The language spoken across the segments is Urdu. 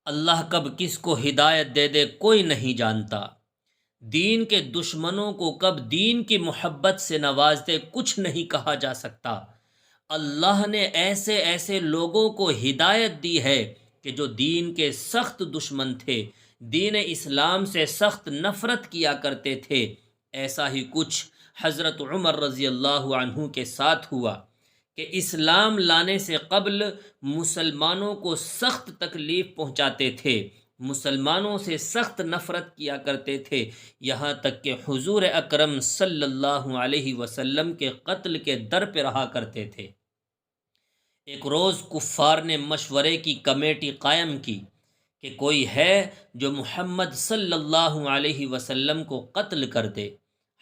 اللہ کب کس کو ہدایت دے دے کوئی نہیں جانتا۔ دین کے دشمنوں کو کب دین کی محبت سے نواز دے کچھ نہیں کہا جا سکتا۔ اللہ نے ایسے ایسے لوگوں کو ہدایت دی ہے کہ جو دین کے سخت دشمن تھے، دین اسلام سے سخت نفرت کیا کرتے تھے۔ ایسا ہی کچھ حضرت عمر رضی اللہ عنہ کے ساتھ ہوا کہ اسلام لانے سے قبل مسلمانوں کو سخت تکلیف پہنچاتے تھے، مسلمانوں سے سخت نفرت کیا کرتے تھے، یہاں تک کہ حضور اکرم صلی اللہ علیہ وسلم کے قتل کے در پہ رہا کرتے تھے۔ ایک روز کفار نے مشورے کی کمیٹی قائم کی کہ کوئی ہے جو محمد صلی اللہ علیہ وسلم کو قتل کر دے۔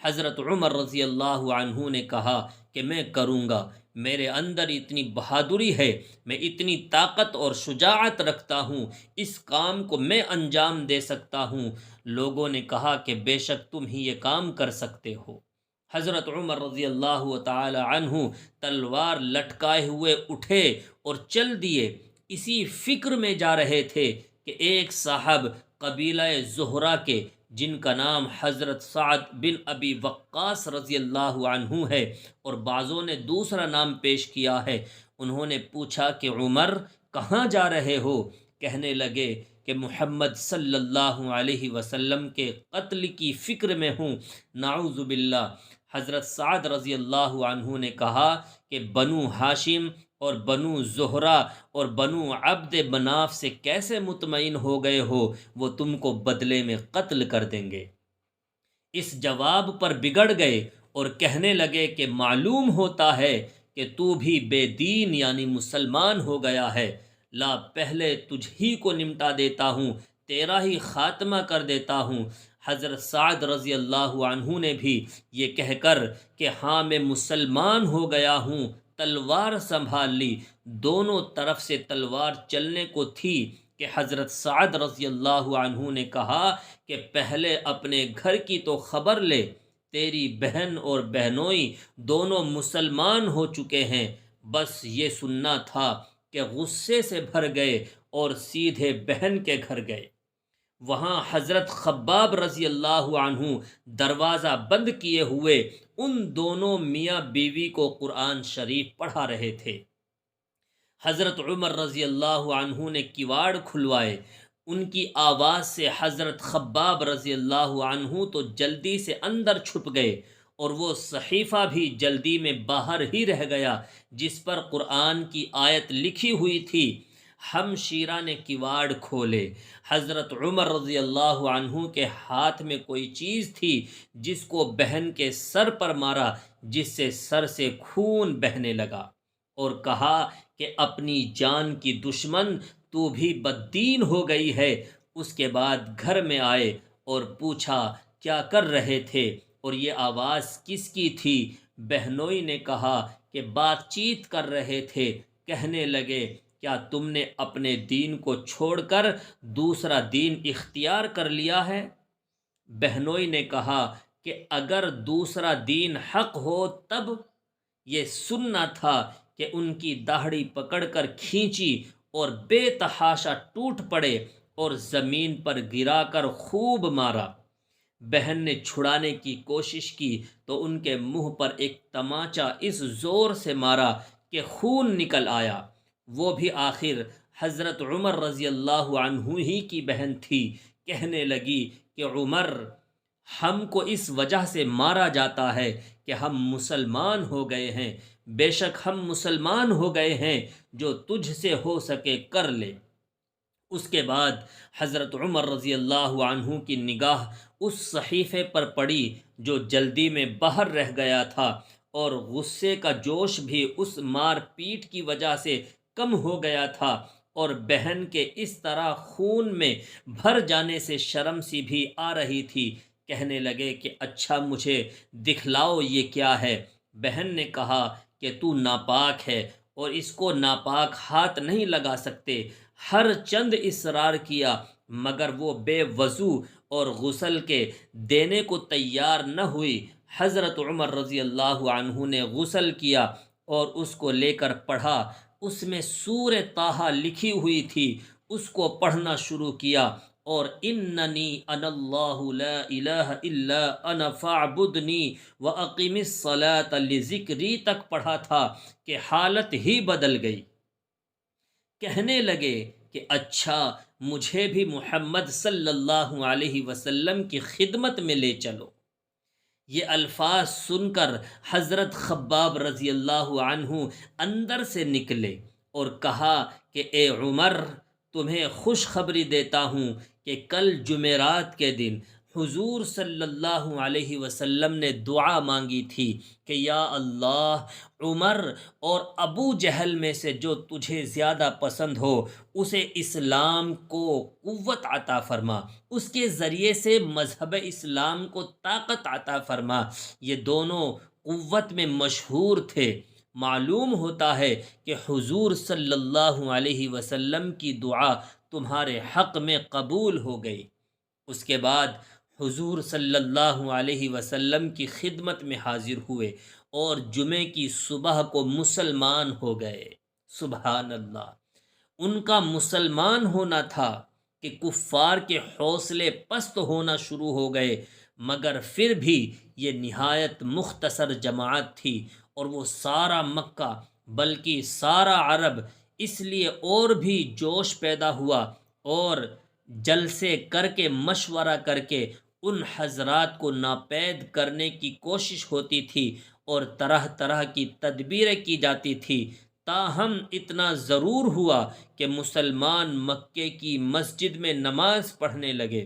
حضرت عمر رضی اللہ عنہ نے کہا کہ میں کروں گا، میرے اندر اتنی بہادری ہے، میں اتنی طاقت اور شجاعت رکھتا ہوں، اس کام کو میں انجام دے سکتا ہوں۔ لوگوں نے کہا کہ بے شک تم ہی یہ کام کر سکتے ہو۔ حضرت عمر رضی اللہ تعالی عنہ تلوار لٹکائے ہوئے اٹھے اور چل دیے۔ اسی فکر میں جا رہے تھے کہ ایک صاحب قبیلہ زہرہ کے، جن کا نام حضرت سعد بن ابی وقاص رضی اللہ عنہ ہے اور بعضوں نے دوسرا نام پیش کیا ہے، انہوں نے پوچھا کہ عمر کہاں جا رہے ہو؟ کہنے لگے کہ محمد صلی اللہ علیہ وسلم کے قتل کی فکر میں ہوں۔ نعوذ باللہ۔ حضرت سعد رضی اللہ عنہ نے کہا کہ بنو ہاشم اور بنو زہرہ اور بنو عبد مناف سے کیسے مطمئن ہو گئے ہو؟ وہ تم کو بدلے میں قتل کر دیں گے۔ اس جواب پر بگڑ گئے اور کہنے لگے کہ معلوم ہوتا ہے کہ تو بھی بے دین یعنی مسلمان ہو گیا ہے، لا پہلے تجھ ہی کو نمٹا دیتا ہوں، تیرا ہی خاتمہ کر دیتا ہوں۔ حضرت سعد رضی اللہ عنہ نے بھی یہ کہہ کر کہ ہاں میں مسلمان ہو گیا ہوں، تلوار سنبھال لی۔ دونوں طرف سے تلوار چلنے کو تھی کہ حضرت سعد رضی اللہ عنہ نے کہا کہ پہلے اپنے گھر کی تو خبر لے، تیری بہن اور بہنوئی دونوں مسلمان ہو چکے ہیں۔ بس یہ سننا تھا کہ غصے سے بھر گئے اور سیدھے بہن کے گھر گئے۔ وہاں حضرت خباب رضی اللہ عنہ دروازہ بند کیے ہوئے ان دونوں میاں بیوی کو قرآن شریف پڑھا رہے تھے۔ حضرت عمر رضی اللہ عنہ نے کواڑ کھلوائے۔ ان کی آواز سے حضرت خباب رضی اللہ عنہ تو جلدی سے اندر چھپ گئے اور وہ صحیفہ بھی جلدی میں باہر ہی رہ گیا جس پر قرآن کی آیت لکھی ہوئی تھی۔ ہمشیرہ نے کواڑ کھولے۔ حضرت عمر رضی اللہ عنہ کے ہاتھ میں کوئی چیز تھی جس کو بہن کے سر پر مارا، جس سے سر سے خون بہنے لگا، اور کہا کہ اپنی جان کی دشمن تو بھی بددین ہو گئی ہے۔ اس کے بعد گھر میں آئے اور پوچھا کیا کر رہے تھے اور یہ آواز کس کی تھی؟ بہنوئی نے کہا کہ بات چیت کر رہے تھے۔ کہنے لگے کیا تم نے اپنے دین کو چھوڑ کر دوسرا دین اختیار کر لیا ہے؟ بہنوئی نے کہا کہ اگر دوسرا دین حق ہو تب یہ سننا تھا کہ ان کی داڑھی پکڑ کر کھینچی اور بے تحاشا ٹوٹ پڑے اور زمین پر گرا کر خوب مارا۔ بہن نے چھڑانے کی کوشش کی تو ان کے منہ پر ایک تماچا اس زور سے مارا کہ خون نکل آیا۔ وہ بھی آخر حضرت عمر رضی اللہ عنہ ہی کی بہن تھی۔ کہنے لگی کہ عمر، ہم کو اس وجہ سے مارا جاتا ہے کہ ہم مسلمان ہو گئے ہیں۔ بے شک ہم مسلمان ہو گئے ہیں، جو تجھ سے ہو سکے کر لے۔ اس کے بعد حضرت عمر رضی اللہ عنہ کی نگاہ اس صحیفے پر پڑی جو جلدی میں باہر رہ گیا تھا، اور غصے کا جوش بھی اس مار پیٹ کی وجہ سے کم ہو گیا تھا، اور بہن کے اس طرح خون میں بھر جانے سے شرم سی بھی آ رہی تھی۔ کہنے لگے کہ اچھا مجھے دکھلاؤ یہ کیا ہے؟ بہن نے کہا کہ تو ناپاک ہے اور اس کو ناپاک ہاتھ نہیں لگا سکتے۔ ہر چند اصرار کیا مگر وہ بے وضو اور غسل کے دینے کو تیار نہ ہوئی۔ حضرت عمر رضی اللہ عنہ نے غسل کیا اور اس کو لے کر پڑھا۔ اس میں سورہ طٰہٰ لکھی ہوئی تھی۔ اس کو پڑھنا شروع کیا اور اننی انا اللہ لا الہ الا انا فاعبدنی واقم الصلاۃ لذکری تک پڑھا تھا کہ حالت ہی بدل گئی۔ کہنے لگے کہ اچھا، مجھے بھی محمد صلی اللہ علیہ وسلم کی خدمت میں لے چلو۔ یہ الفاظ سن کر حضرت خباب رضی اللہ عنہ اندر سے نکلے اور کہا کہ اے عمر، تمہیں خوشخبری دیتا ہوں کہ کل جمعرات کے دن حضور صلی اللہ علیہ وسلم نے دعا مانگی تھی کہ یا اللہ، عمر اور ابو جہل میں سے جو تجھے زیادہ پسند ہو اسے اسلام کو قوت عطا فرما، اس کے ذریعے سے مذہب اسلام کو طاقت عطا فرما۔ یہ دونوں قوت میں مشہور تھے۔ معلوم ہوتا ہے کہ حضور صلی اللہ علیہ وسلم کی دعا تمہارے حق میں قبول ہو گئی۔ اس کے بعد حضور صلی اللہ علیہ وسلم کی خدمت میں حاضر ہوئے اور جمعے کی صبح کو مسلمان ہو گئے۔ سبحان اللہ! ان کا مسلمان ہونا تھا کہ کفار کے حوصلے پست ہونا شروع ہو گئے، مگر پھر بھی یہ نہایت مختصر جماعت تھی اور وہ سارا مکہ بلکہ سارا عرب اس لیے اور بھی جوش پیدا ہوا اور جلسے کر کے مشورہ کر کے ان حضرات کو ناپید کرنے کی کوشش ہوتی تھی اور طرح طرح کی تدبیریں کی جاتی تھی۔ تاہم اتنا ضرور ہوا کہ مسلمان مکے کی مسجد میں نماز پڑھنے لگے۔